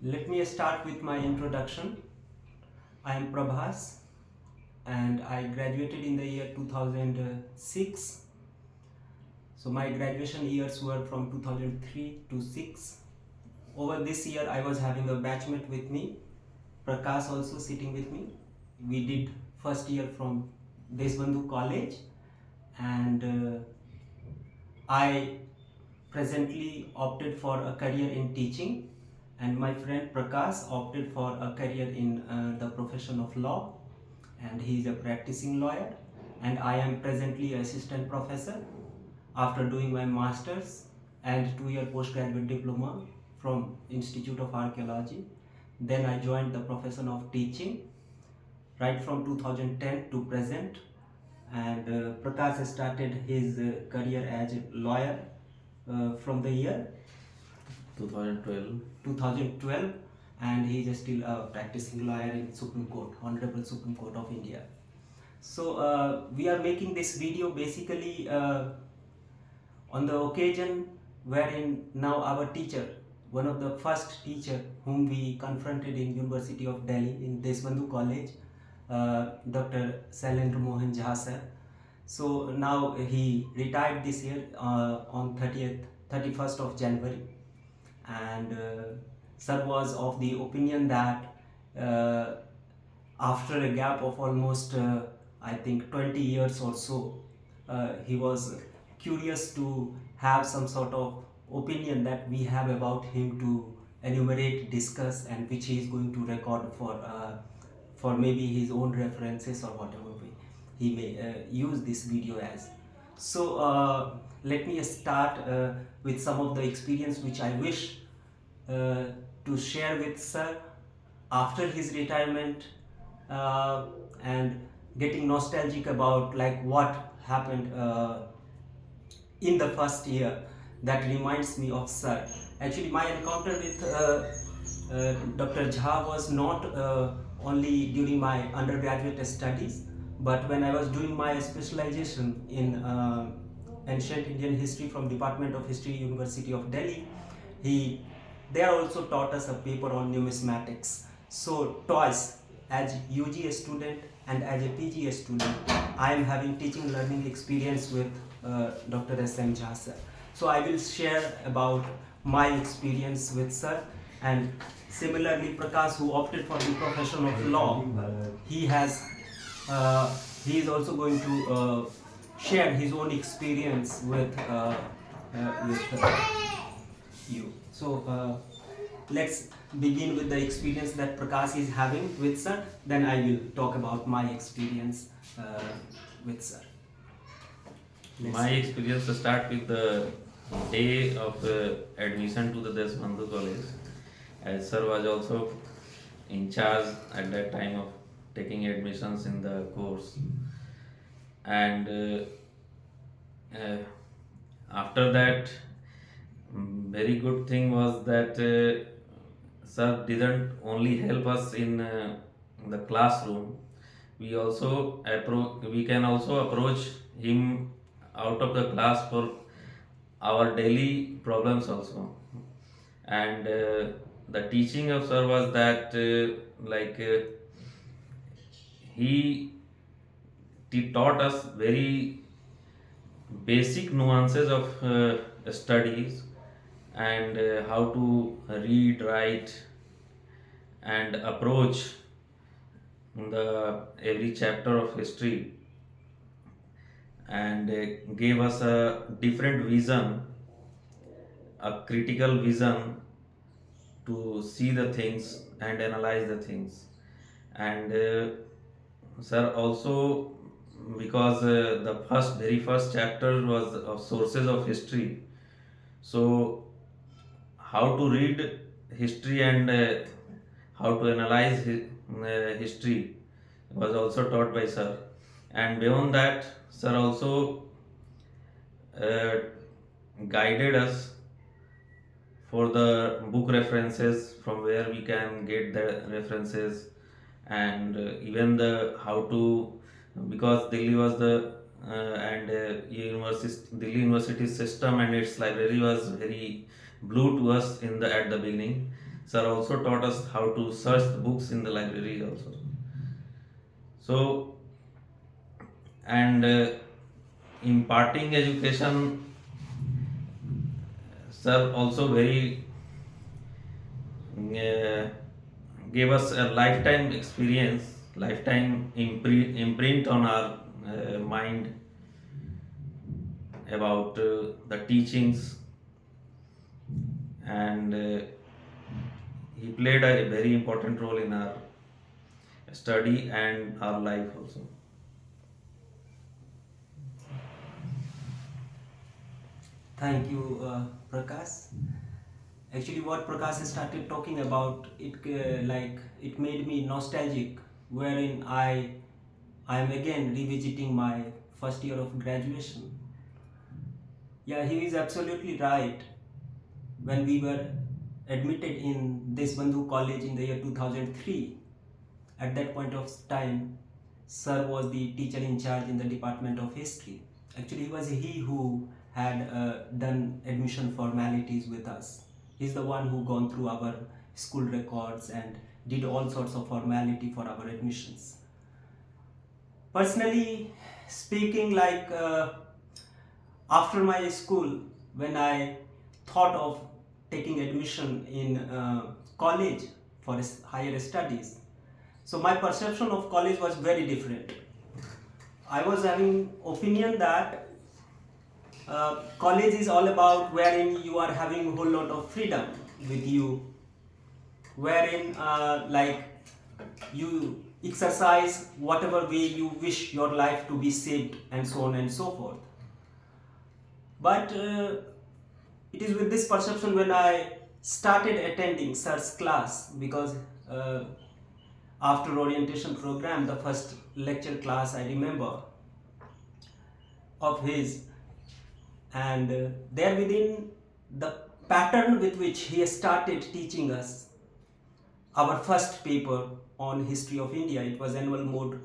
Let me start with my introduction. I am Prabhas and I graduated in the year 2006. So my graduation years were from 2003 to 6. Over this year I was having a batchmate with me, Prakash also sitting with me. We did first year from Deshbandhu College and I presently opted for a career in teaching, and my friend Prakash opted for a career in the profession of law, and he is a practicing lawyer, and I am presently assistant professor after doing my masters and 2-year postgraduate diploma from Institute of Archaeology. Then I joined the profession of teaching right from 2010 to present, and Prakash started his career as a lawyer from the year 2012, and he is still a practicing lawyer in Supreme Court, Honorable Supreme Court of India. So we are making this video basically on the occasion wherein now our teacher, one of the first teacher whom we confronted in University of Delhi in Deshbandhu College, Dr. Sailendra Mohan Jha sir. So now he retired this year on 31st of January, and sir was of the opinion that uh, after a gap of almost I think 20 years or so, he was curious to have some sort of opinion that we have about him to enumerate, discuss, and which he is going to record for maybe his own references or whatever he may use this video as. So let me start with some of the experience which I wish uh, to share with sir after his retirement, and getting nostalgic about like what happened in the first year that reminds me of sir. Actually, my encounter with Dr. Jha was not only during my undergraduate studies, but when I was doing my specialization in ancient Indian history from Department of History, University of Delhi. He There also taught us a paper on numismatics. So twice, as UG student and as a PG student, I am having teaching learning experience with Dr. S.M. Jha sir. So I will share about my experience with sir, and similarly Prakash, who opted for the profession of law, he has he is also going to share his own experience with you. So let's begin with the experience that Prakash is having with sir. Then I will talk about my experience with sir. My experience start with the day of admission to the Deshbandhu College, as sir was also in charge at that time of taking admissions in the course. And after that, very good thing was that sir didn't only help us in the classroom. We can also approach him out of the class for our daily problems also. And the teaching of sir was that he he taught us very basic nuances of studies, and how to read, write, and approach the every chapter of history, and gave us a different vision, a critical vision to see the things and analyze the things. And sir also, because the very first chapter was of sources of history, so how to read history and how to analyze history was also taught by sir. And beyond that, sir also uh, guided us for the book references from where we can get the references, and even the how to, because Delhi was the and Delhi University system and its library was very blue to us in the at the beginning. Sir also taught us how to search the books in the library also. So, and imparting education, sir also very uh, gave us a lifetime experience, lifetime imprint on our mind about the teachings, and he played a very important role in our study and our life also. Thank you, Prakash. Actually, what Prakash started talking about, it made me nostalgic, wherein I am again revisiting my first year of graduation. Yeah, he is absolutely right. When we were admitted in Deshbandhu College in the year 2003, at that point of time, Sir was the teacher in charge in the Department of History. Actually, it was he who had done admission formalities with us. He's the one who gone through our school records and did all sorts of formality for our admissions. Personally speaking, after my school, when I thought of taking admission in college for higher studies, so my perception of college was very different. I was having opinion that college is all about wherein you are having a whole lot of freedom with you, wherein you exercise whatever way you wish your life to be shaped and so on and so forth. But it is with this perception when I started attending Sir's class, because uh, after orientation program, the first lecture class I remember of his, and there within the pattern with which he started teaching us our first paper on history of India. It was annual mode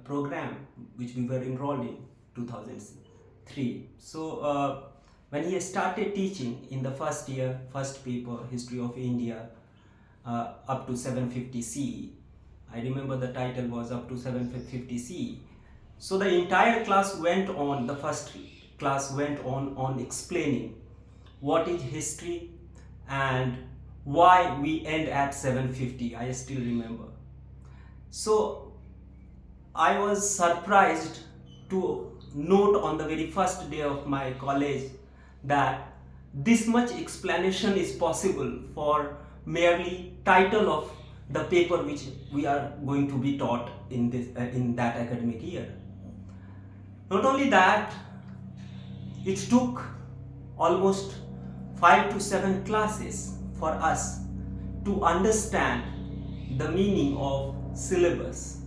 program which we were enrolled in 2003. So when he started teaching in the first year, first paper, history of India, up to 750 CE, I remember the title was up to 750 CE. So the entire class went on, the first class went on explaining what is history and why we end at 750. I still remember. So I was surprised to note on the very first day of my college that this much explanation is possible for merely title of the paper which we are going to be taught in this in that academic year. Not only that, it took almost 5 to 7 classes for us to understand the meaning of syllabus,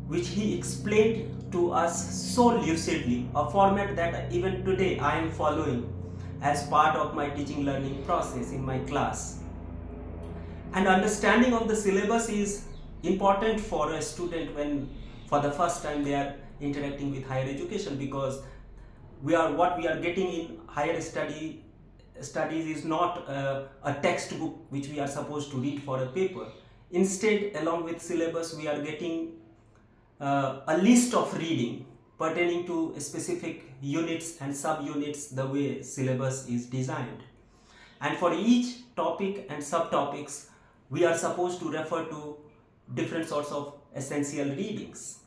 which he explained to us so lucidly, a format that even today I am following as part of my teaching learning process in my class. And understanding of the syllabus is important for a student when for the first time they are interacting with higher education, because what we are getting in higher studies is not a textbook which we are supposed to read for a paper. Instead, along with syllabus, we are getting a list of reading pertaining to specific units and subunits, the way syllabus is designed. And for each topic and subtopics, we are supposed to refer to different sorts of essential readings.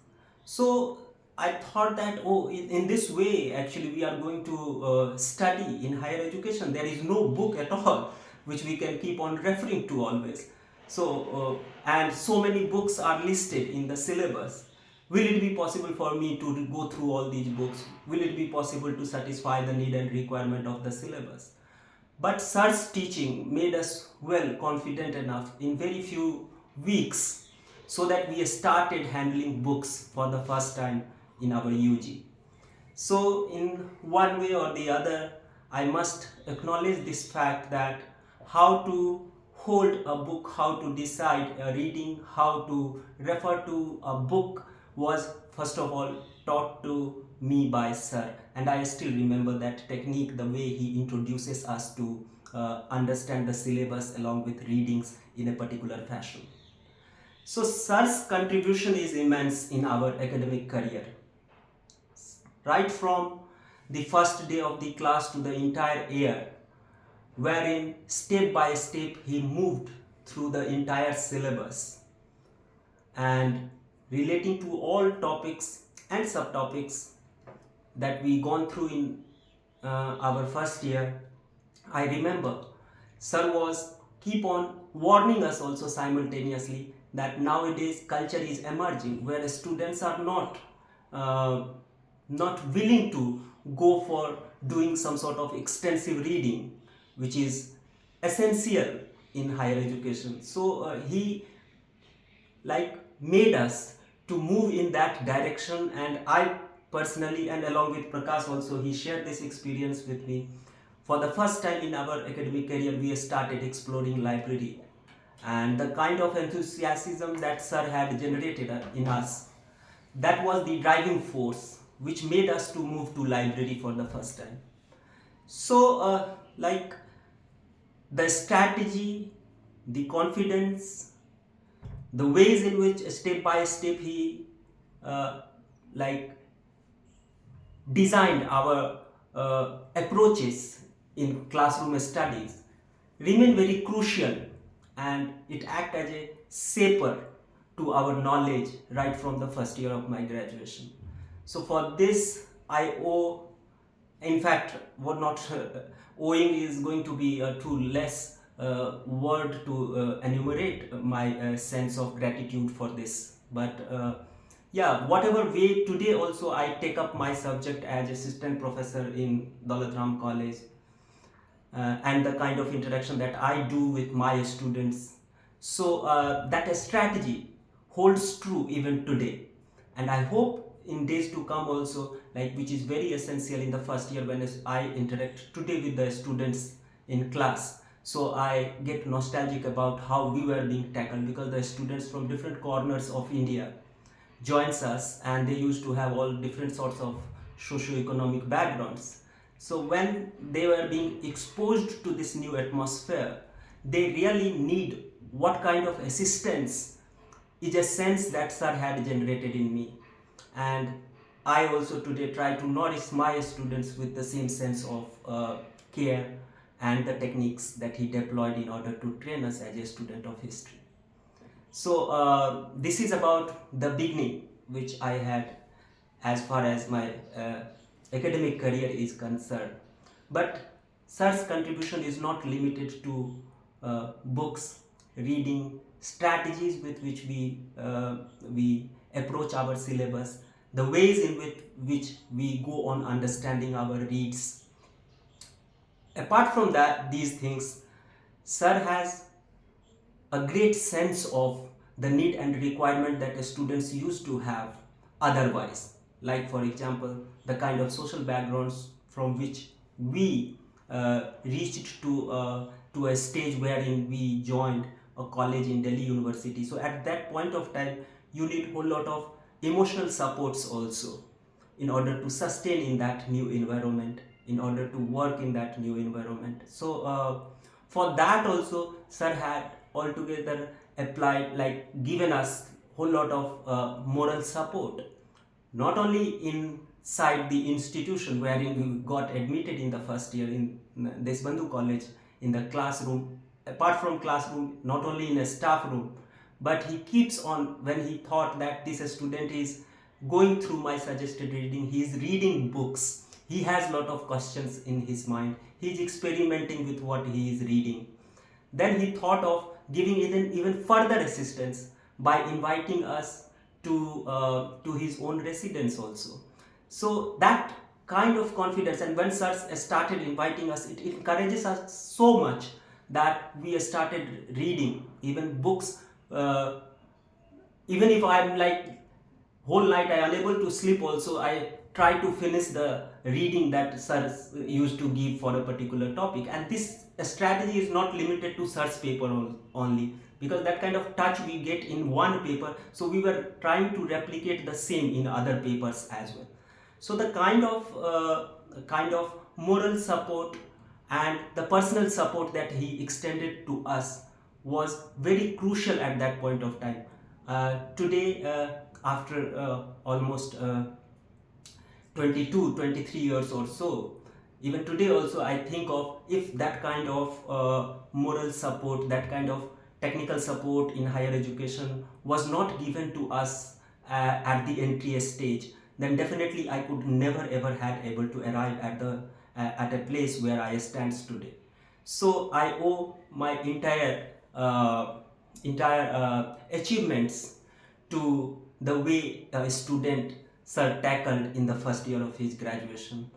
So I thought that, oh, in this way actually we are going to study in higher education. There is no book at all which we can keep on referring to always. So and so many books are listed in the syllabus. Will it be possible for me to go through all these books? Will it be possible to satisfy the need and requirement of the syllabus? But Sir's teaching made us well confident enough in very few weeks, so that we started handling books for the first time in our UG. So in one way or the other, I must acknowledge this fact that how to hold a book, how to decide a reading, how to refer to a book was first of all taught to me by Sir, and I still remember that technique, the way he introduces us to understand the syllabus along with readings in a particular fashion. So sir's contribution is immense in our academic career. Right from the first day of the class to the entire year, wherein step by step he moved through the entire syllabus and relating to all topics and subtopics that we gone through in our first year. I remember sir was keep on warning us also simultaneously that nowadays culture is emerging where students are uh, not willing to go for doing some sort of extensive reading, which is essential in higher education. So he like made us to move in that direction, and I personally and along with Prakash also, he shared this experience with me. For the first time in our academic career we started exploring library, and the kind of enthusiasm that sir had generated in us, that was the driving force which made us to move to library for the first time. So like the strategy, the confidence, the ways in which step by step he uh, like designed our approaches in classroom studies remain very crucial, and it act as a shaper to our knowledge right from the first year of my graduation. So for this I owe, in fact what not owing is going to be too less word to enumerate my sense of gratitude for this, but yeah, whatever way, today also I take up my subject as assistant professor in Dalatram College, and the kind of interaction that I do with my students. So that strategy holds true even today, and I hope in days to come also, like which is very essential in the first year when I interact today with the students in class. So I get nostalgic about how we were being tackled, because the students from different corners of India joins us, and they used to have all different sorts of socio-economic backgrounds. So when they were being exposed to this new atmosphere, they really need what kind of assistance is a sense that sir had generated in me. And I also today try to nourish my students with the same sense of care and the techniques that he deployed in order to train us as a student of history. So this is about the beginning which I had as far as my academic career is concerned. But sir's contribution is not limited to books, reading, strategies with which we approach our syllabus, the ways in which we go on understanding our reads. Apart from that, these things, sir has a great sense of the need and requirement that students used to have otherwise, like for example the kind of social backgrounds from which we reached to a stage wherein we joined a college in Delhi University. So at that point of time you need a whole lot of emotional supports also in order to sustain in that new environment, in order to work in that new environment. So for that also sir had altogether applied, like given us whole lot of moral support, not only inside the institution wherein we got admitted in the first year in Desbandhu College, in the classroom, apart from classroom, not only in a staff room, but he keeps on, when he thought that this student is going through my suggested reading, he is reading books, he has lot of questions in his mind, he is experimenting with what he is reading, then he thought of giving even further assistance by inviting us to his own residence also. So that kind of confidence, and when sir started inviting us, it encourages us so much that we started reading even books. Even if I'm like whole night I unable to sleep also, I try to finish the reading that sir used to give for a particular topic. And this strategy is not limited to sir's paper only, because that kind of touch we get in one paper, so we were trying to replicate the same in other papers as well. So the kind of moral support and the personal support that he extended to us was very crucial at that point of time. Today, after almost 22, 23 years or so, even today also I think of, if that kind of moral support, that kind of technical support in higher education was not given to us at the entry stage, then definitely I could never ever had able to arrive at a place where I stand today. So I owe my entire achievements to the way a student sir tackled in the first year of his graduation,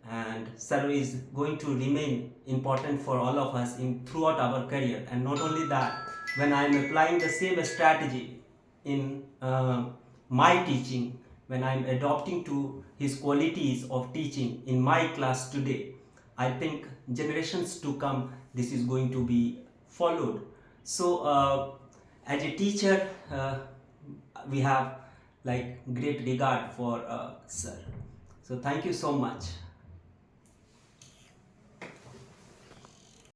and sir is going to remain important for all of us in throughout our career. And not only that, when I am applying the same strategy in my teaching, when I am adopting to his qualities of teaching in my class today, I think generations to come this is going to be followed. So as a teacher, we have like great regard for sir. So thank you so much.